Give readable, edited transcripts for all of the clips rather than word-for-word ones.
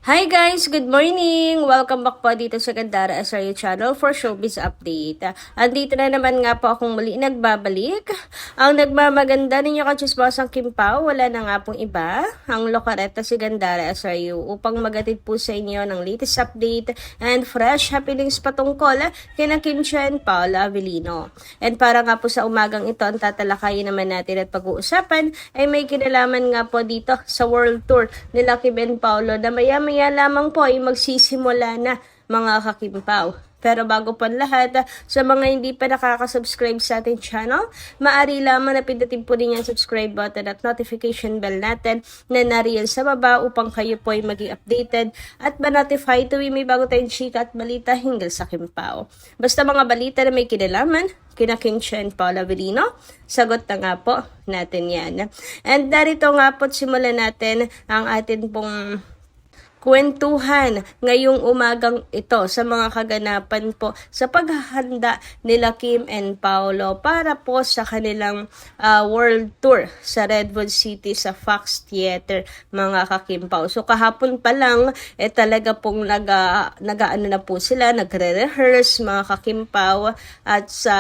Hi guys! Good morning! Welcome back po dito sa Gandara SRU channel for Showbiz Update. Andito na naman nga po akong muli nagbabalik. Ang nagmamaganda ninyo kachisbosang Kim Pao, wala na nga pong iba, ang lokareta si Gandara SRU upang magatid po sa inyo ng latest update and fresh happenings patungkol kina Kim Chiu and Paolo Avellino. And para nga po sa umagang ito, ang tatalakayin naman natin at pag-uusapan ay may kinalaman nga po dito sa world tour nila Kim and Paolo na maya-maya lamang po ay magsisimula na mga kakimpaw. Pero bago pa lahat, sa mga hindi pa nakaka-subscribe sa ating channel, maaari lamang na pindutin po rin yung subscribe button at notification bell natin na nariyan sa baba upang kayo po ay maging updated at ma-notify tuwing may bago tayong chika at balita hinggil sa Kimpao. Basta mga balita na may kinalaman, kina Kim Chiu and Paolo Avellino, sagot na nga po natin yan. And darito nga po simulan natin ang atin pong kwentuhan ngayong umagang ito sa mga kaganapan po sa paghahanda nila Kim and Paolo para po sa kanilang world tour sa Redwood City sa Fox Theater, mga kakimpaw. So kahapon pa lang talaga pong nag-ano na po sila, nagre-rehearse mga kakimpaw at sa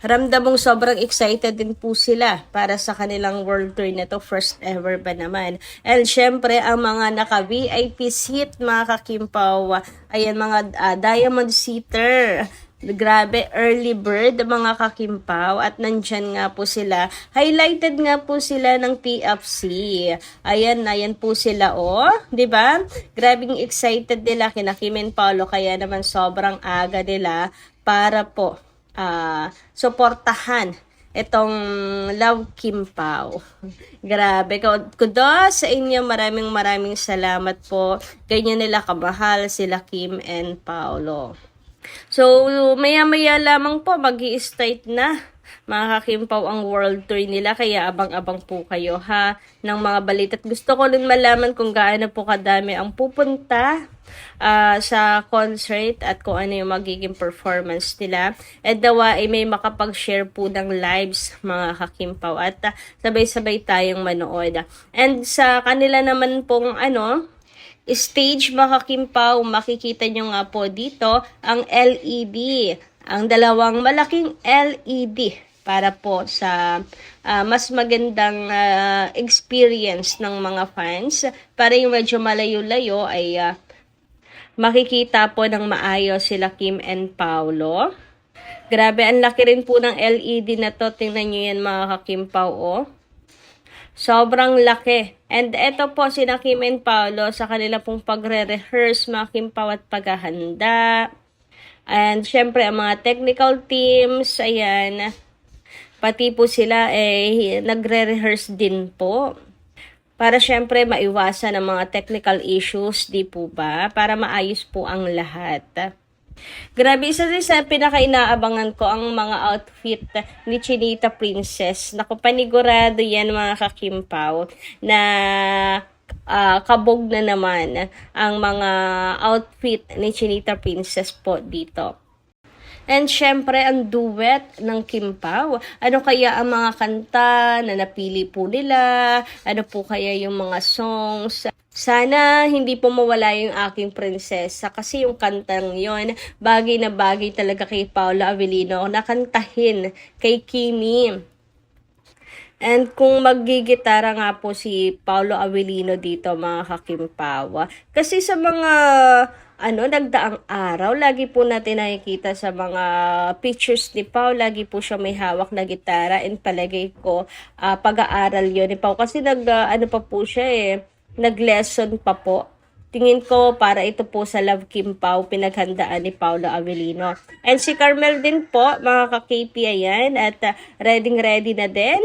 ramdam mong sobrang excited din po sila para sa kanilang world tour na to, first ever ba naman. And syempre, ang mga naka-VIP seat, mga kakimpaw, ayan mga diamond seater. Grabe, early bird mga kakimpaw at nandyan nga po sila. Highlighted nga po sila ng TFC. Ayan po sila di ba? Grabing excited nila kina Kim and Paolo kaya naman sobrang aga nila para po suportahan itong Love Kim Pao. Grabe, kudos sa inyo, maraming salamat po. Ganyan nila kamahal sila Kim and Paolo. So, maya-maya lamang po, mag-i-start na mga kakimpaw ang world tour nila, kaya abang-abang po kayo ng mga balita. At gusto ko rin malaman kung gaano po kadami ang pupunta sa concert at kung ano yung magiging performance nila. At dawa ay may makapag-share po ng lives mga kakimpaw at sabay-sabay tayong manood. And sa kanila naman pong stage mga kakimpaw, makikita nyo nga po dito ang LED. Ang dalawang malaking LED para po sa mas magandang experience ng mga fans. Para yung medyo malayo-layo ay makikita po ng maayos sila Kim and Paolo. Grabe, ang laki rin po ng LED na to. Tingnan nyo yan mga kakimpaw, sobrang laki. And eto po sina Kim and Paolo sa kanila pong pagre-rehearse mga kimpaw at paghahanda. And syempre ang mga technical teams, ayan, pati po sila nagre-rehearse din po. Para syempre maiwasan ang mga technical issues, di po ba? Para maayos po ang lahat. Grabe, isa din sa pinaka-inaabangan ko ang mga outfit ni Chinita Princess. Naku, panigurado yan mga kakimpaw na kabog na naman ang mga outfit ni Chinita Princess po dito. And syempre, ang duet ng Kim Pao. Ano kaya ang mga kanta na napili po nila? Ano po kaya yung mga songs? Sana hindi po mawala yung aking prinsesa kasi yung kantang yon bagay na bagay talaga kay Paolo Avellino nakantahin kay Kimi. And kung maggigitara nga po si Paolo Avellino dito mga kakimpawa. Kasi sa mga nagdaang araw, lagi po natin nakikita sa mga pictures ni Pao, lagi po siya may hawak na gitara and palagay ko pag-aaral yun ni Pao. Kasi pa po siya nag-lesson pa po. Tingin ko para ito po sa Love Kim Pao, pinaghandaan ni Paolo Avellino. And si Carmel din po, mga ka-KP ayan, at ready na din.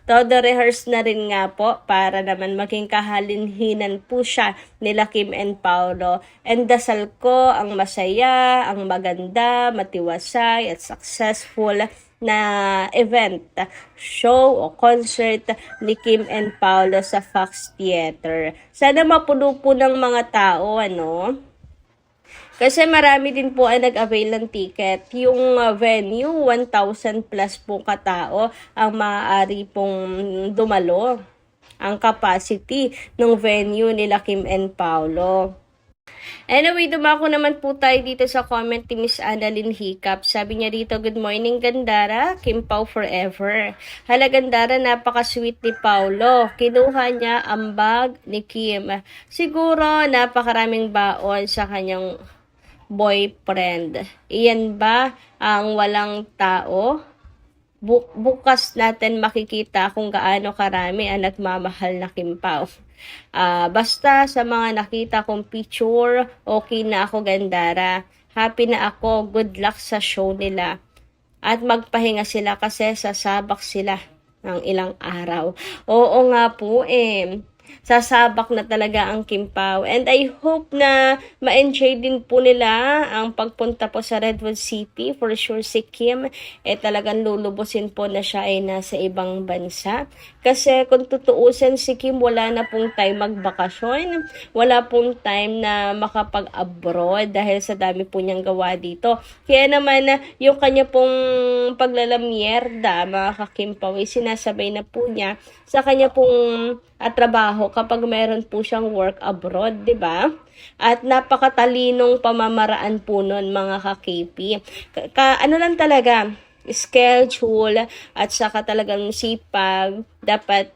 Todo rehearse na rin nga po para naman maging kahalinhinan po siya nila Kim and Paolo. And dasal ko ang masaya, ang maganda, matiwasay at successful na event, show o concert ni Kim and Paolo sa Fox Theater. Sana mapuno po ng mga tao, Kasi marami din po ay nag-avail ng ticket. Yung venue, 1,000 plus po katao ang maaari pong dumalo. ang capacity ng venue nila Kim and Paolo. Anyway, dumako naman po tayo dito sa comment ni Miss Annalyn Hiccup. Sabi niya dito, good morning Gandara, Kim Pao forever. Hala Gandara, napaka-sweet ni Paolo. Kinuha niya ang bag ni Kim. Siguro napakaraming baon sa kanyang boyfriend. Iyan ba ang walang tao? Bukas natin makikita kung gaano karami ang nagmamahal na Kim Pao. Basta sa mga nakita kong picture, okay na ako Gandara. Happy na ako, good luck sa show nila. At magpahinga sila kasi sasabak sila ng ilang araw. Oo nga po sasabak na talaga ang Kim Pao. And I hope na ma-enjoy din po nila ang pagpunta po sa Redwood City. For sure si Kim, talagang lulubusin po na siya ay nasa ibang bansa. Kasi kung tutuusin si Kim, wala na pong time magbakasyon. Wala pong time na makapag-abroad dahil sa dami po niyang gawa dito. Kaya naman, yung kanya pong paglalamierda, mga ka-Kim Pao, sinasabay na po niya sa kanya pong trabaho kapag meron po siyang work abroad, 'di ba? At napakatalinong pamamaraan po nun, mga ka-KP. Ano lang talaga, schedule at saka talagang sipag, dapat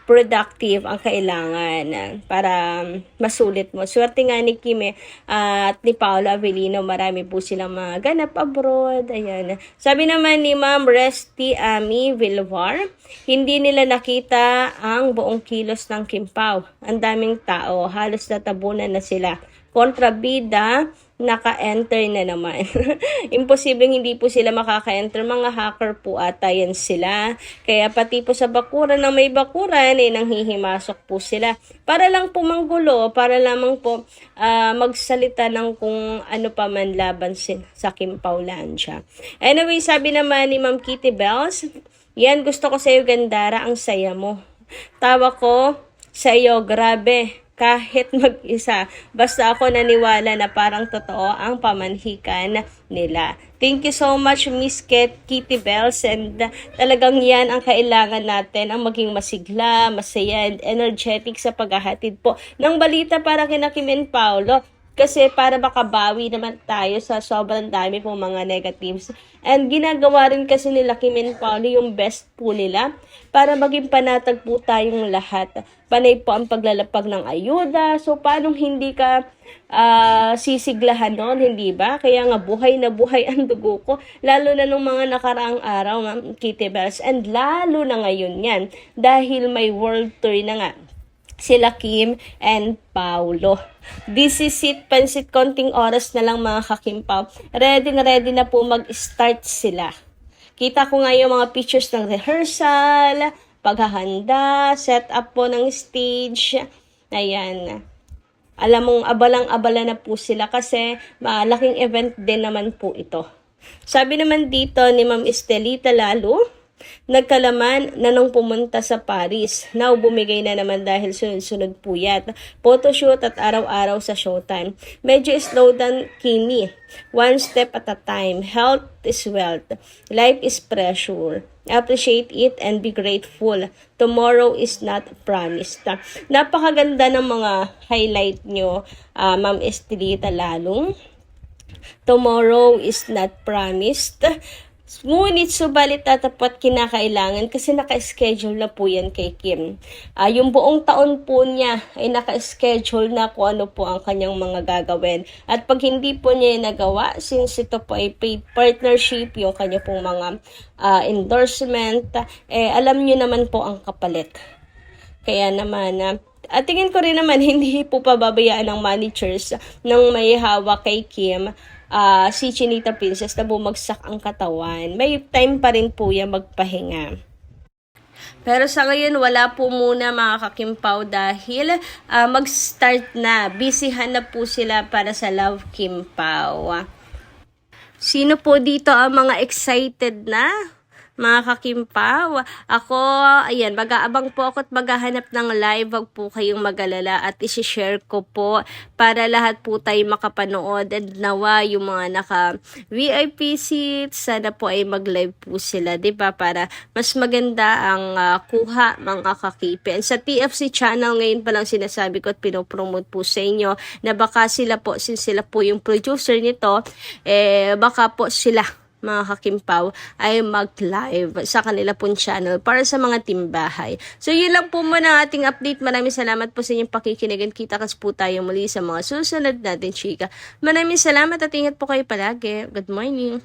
productive ang kailangan para masulit mo. Swerte nga ni Kim at ni Paolo Avellino, marami po silang mga ganap abroad. Ayan. Sabi naman ni Ma'am Resty Ami Vilvar, hindi nila nakita ang buong kilos ng Kim Pao. Ang daming tao, halos natabunan na sila. Kontrabida, naka-enter na naman. Imposibleng hindi po sila makaka-enter. Mga hacker po ata yan sila. Kaya pati po sa bakuran na may bakuran, nanghihimasok po sila. Para lang po manggulo, para lamang po magsalita ng kung ano pa man laban sa Kim Paulandia. Anyway, sabi naman ni Ma'am Kitty Bells, yan, gusto ko sa iyo Gandara, ang saya mo. Tawa ko sa iyo, grabe. Kahit mag-isa, basta ako naniwala na parang totoo ang pamanhikan nila. Thank you so much, Miss Kitty Bells, and talagang yan ang kailangan natin, ang maging masigla, masaya, and energetic sa paghahatid po ng balita para kina Kim and Paolo. Kasi para makabawi naman tayo sa sobrang dami pong mga negatives. And ginagawa rin kasi nila Kim and Paolo yung best po nila para maging panatag po tayong lahat. Panay po ang paglalapag ng ayuda. So, paano hindi ka sisiglahan nun, hindi ba? Kaya nga buhay na buhay ang dugo ko. Lalo na nung mga nakaraang araw, Ma'am Kitty Bells. And lalo na ngayon yan. Dahil may world tour na nga sila Kim and Paolo. This is it, pansit, konting oras na lang mga ka-Kim Pao. Ready na po mag-start sila. Kita ko nga yung mga pictures ng rehearsal, paghahanda, set up po ng stage. Ayan. Alam mong abalang-abala na po sila kasi malaking event din naman po ito. Sabi naman dito ni Ma'am Estelita Lalo, nagkalaman na nung pumunta sa Paris. Now, bumigay na naman dahil sunod-sunod puyat. Photoshoot at araw-araw sa showtime. Medyo slow down Kimi. One step at a time. Health is wealth. Life is pressure. Appreciate it and be grateful. Tomorrow is not promised. Napakaganda ng mga highlight nyo, Ma'am Estelita Lalong. Tomorrow is not promised. Ngunit subalit tatapat kinakailangan kasi naka-schedule na po yan kay Kim. Yung buong taon po niya ay naka-schedule na kung ano po ang kanyang mga gagawin. At pag hindi po niya nagawa, since ito po ay paid partnership, yung kanya pong mga endorsement, alam niyo naman po ang kapalit. Kaya naman, at tingin ko rin naman, hindi po pababayaan ng managers ng may hawak kay Kim, si Chinita Princess na bumagsak ang katawan. May time pa rin po yan magpahinga. Pero sa ngayon, wala po muna mga ka-Kim Pao dahil mag-start na. Busyhan na po sila para sa Love Kim Pao. Sino po dito ang mga excited na? mga kakimpaw. Ako, ayan, mag-aabang po ako at maghahanap ng live. Wag po kayong mag-alala at isi-share ko po para lahat po tayo makapanood. And nawa, yung mga naka-VIP seats, sana po ay mag-live po sila, diba? Para mas maganda ang kuha, mga kakipi. And sa TFC channel, ngayon pa lang sinasabi ko at pinopromote po sa inyo na baka sila po, since sila po yung producer nito, baka po sila, mga kakimpaw, ay mag-live sa kanila pong channel para sa mga timbahay. So, yun lang po muna ang ating update. Maraming salamat po sa inyong pakikinigan. Kita-kas po tayo muli sa mga susunod natin, chika. Maraming salamat at ingat po kayo palagi. Good morning.